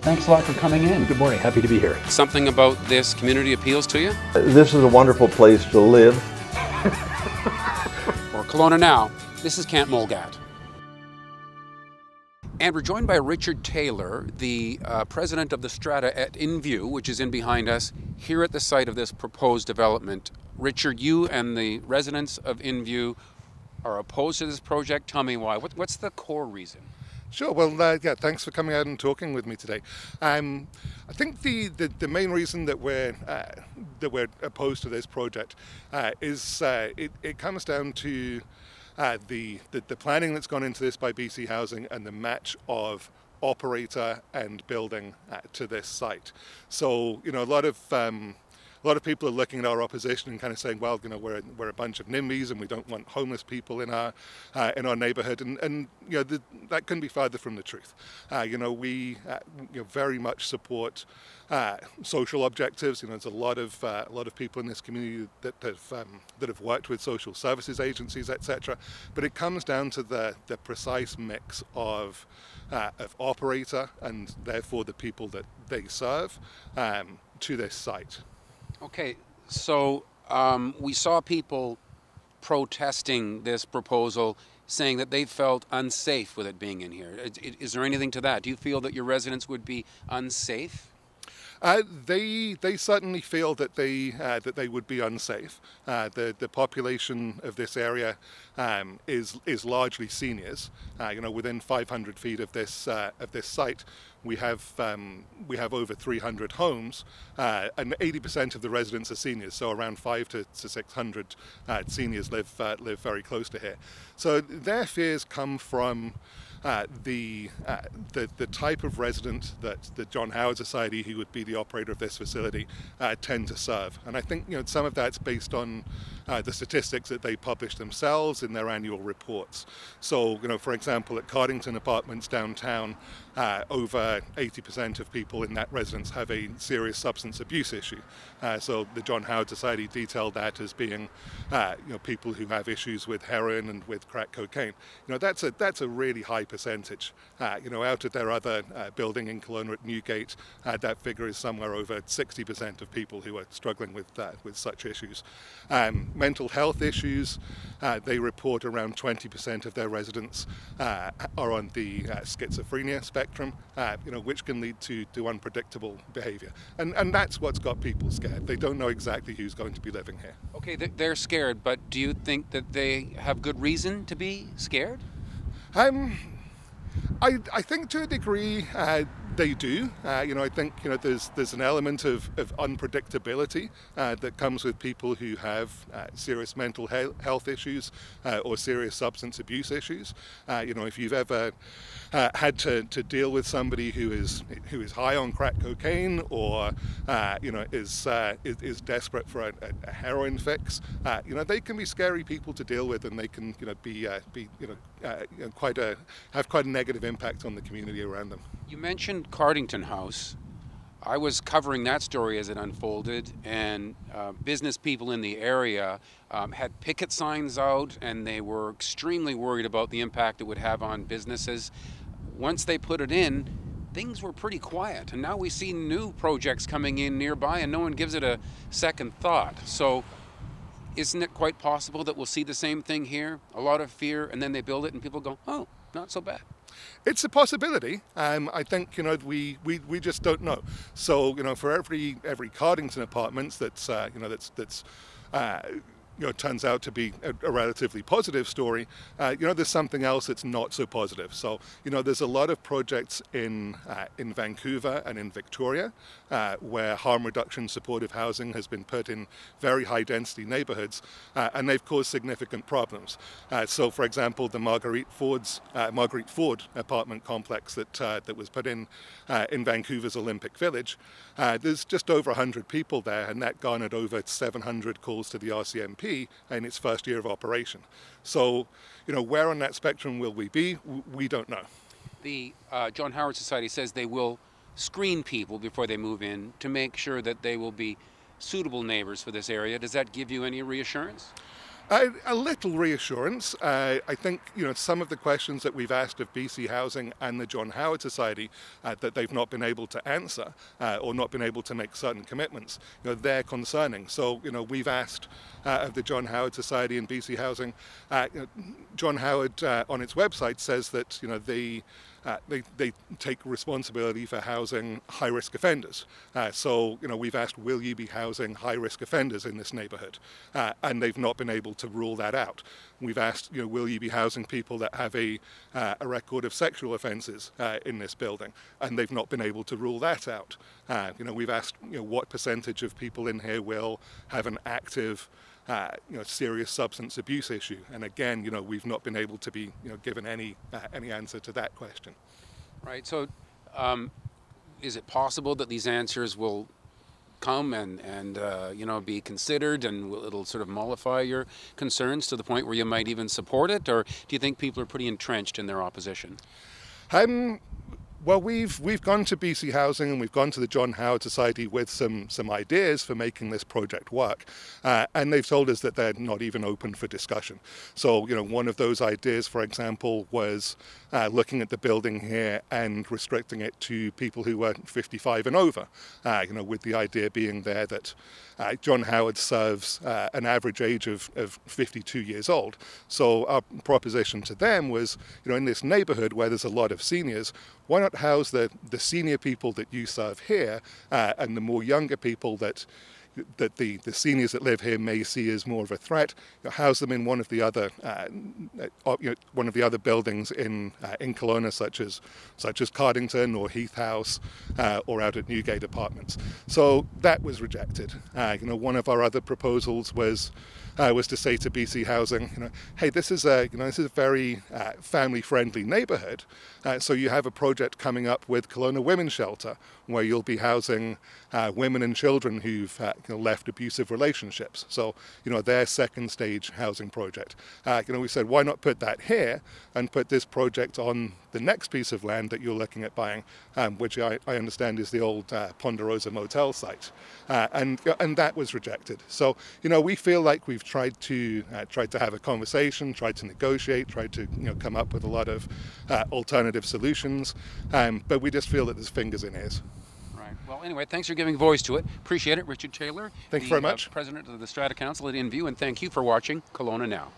Thanks a lot for coming in. Good morning, happy to be here. Something about this community appeals to you? This is a wonderful place to live. For Kelowna Now, this is Kent Mulgat. And we're joined by Richard Taylor, the president of the Strata at Invue, which is in behind us, here at the site of this proposed development. Richard, you and the residents of Invue are opposed to this project. Tell me why. What's the core reason? Sure. Well, yeah. Thanks for coming out and talking with me today. I think the main reason that we're opposed to this project is it comes down to the planning that's gone into this by BC Housing and the match of operator and building to this site. So a lot of people are looking at our opposition and kind of saying, well, we're a bunch of NIMBYs and we don't want homeless people in our neighbourhood, and that couldn't be farther from the truth. We very much support social objectives. There's a lot of people in this community that have worked with social services agencies, etc. But it comes down to the precise mix of operator and therefore the people that they serve to this site. Okay, so we saw people protesting this proposal, saying that they felt unsafe with it being in here. Is there anything to that? Do you feel that your residents would be unsafe? They certainly feel that they would be unsafe. The population of this area is largely seniors. Within 500 feet of this site, we have over 300 homes, and 80% of the residents are seniors. So around 500 to 600 seniors live very close to here. So their fears come from the type of resident that the John Howard Society, who would be the operator of this facility, tend to serve. And I think some of that's based on the statistics that they publish themselves in their annual reports. So for example, at Invue Apartments downtown, over 80% of people in that residence have a serious substance abuse issue. So the John Howard Society detailed that as being people who have issues with heroin and with crack cocaine. That's a really high percentage. Out of their other building in Kelowna at Newgate, that figure is somewhere over 60% of people who are struggling with such issues. Mental health issues, they report around 20% of their residents are on the schizophrenia spectrum, which can lead to unpredictable behaviour. And that's what's got people scared. They don't know exactly who's going to be living here. Okay, they're scared, but do you think that they have good reason to be scared? I think to a degree they do. I think there's an element of unpredictability that comes with people who have serious mental health issues or serious substance abuse issues. If you've ever had to deal with somebody who is high on crack cocaine or is desperate for a heroin fix, they can be scary people to deal with, and they can have quite a negative impact on the community around them. You mentioned Cardington House. I was covering that story as it unfolded, and business people in the area had picket signs out, and they were extremely worried about the impact it would have on businesses. Once they put it in, things were pretty quiet, and now we see new projects coming in nearby, and no one gives it a second thought. So isn't it quite possible that we'll see the same thing here? A lot of fear, and then they build it and people go, oh, not so bad. It's a possibility. I think we just don't know. So for every Cardington Apartments that's turns out to be a relatively positive story, there's something else that's not so positive. So there's a lot of projects in Vancouver and in Victoria where harm reduction supportive housing has been put in very high density neighbourhoods, and they've caused significant problems. So for example, the Marguerite Ford apartment complex that was put in Vancouver's Olympic Village, there's just over 100 people there, and that garnered over 700 calls to the RCMP in its first year of operation. So, where on that spectrum will we be? We don't know. The John Howard Society says they will screen people before they move in to make sure that they will be suitable neighbors for this area. Does that give you any reassurance? A little reassurance. I think some of the questions that we've asked of BC Housing and the John Howard Society that they've not been able to answer or not been able to make certain commitments, they're concerning. So we've asked of the John Howard Society and BC Housing. John Howard on its website says that they take responsibility for housing high-risk offenders. So we've asked, will you be housing high-risk offenders in this neighbourhood? And they've not been able to rule that out. We've asked, will you be housing people that have a record of sexual offences in this building? And they've not been able to rule that out. We've asked, what percentage of people in here will have an active serious substance abuse issue, and again, we've not been able to be, given any answer to that question. Right. So, is it possible that these answers will come and be considered, and it'll sort of mollify your concerns to the point where you might even support it, or do you think people are pretty entrenched in their opposition? Well, we've gone to BC Housing and we've gone to the John Howard Society with some ideas for making this project work, and they've told us that they're not even open for discussion. So, one of those ideas, for example, was looking at the building here and restricting it to people who were 55 and over, with the idea being there that John Howard serves an average age of 52 years old. So our proposition to them was, in this neighborhood where there's a lot of seniors, why not house the senior people that you serve here and the more younger people that the seniors that live here may see as more of a threat, house them in one of the other buildings in Kelowna, such as Cardington or Heath House or out at Newgate Apartments. So that was rejected. One of our other proposals was to say to BC Housing, hey, this is a very family-friendly neighbourhood. So you have a project coming up with Kelowna Women's Shelter, where you'll be housing women and children who've left abusive relationships. So their second stage housing project. We said, why not put that here and put this project on the next piece of land that you're looking at buying, which I understand is the old Ponderosa Motel site, and that was rejected. So we feel like we've tried to have a conversation, tried to negotiate, tried to come up with a lot of alternative solutions, but we just feel that there's fingers in ears. Right. Well, anyway, thanks for giving voice to it. Appreciate it, Richard Taylor. Thank you very much. President of the Strata Council at Invue, and thank you for watching Kelowna Now.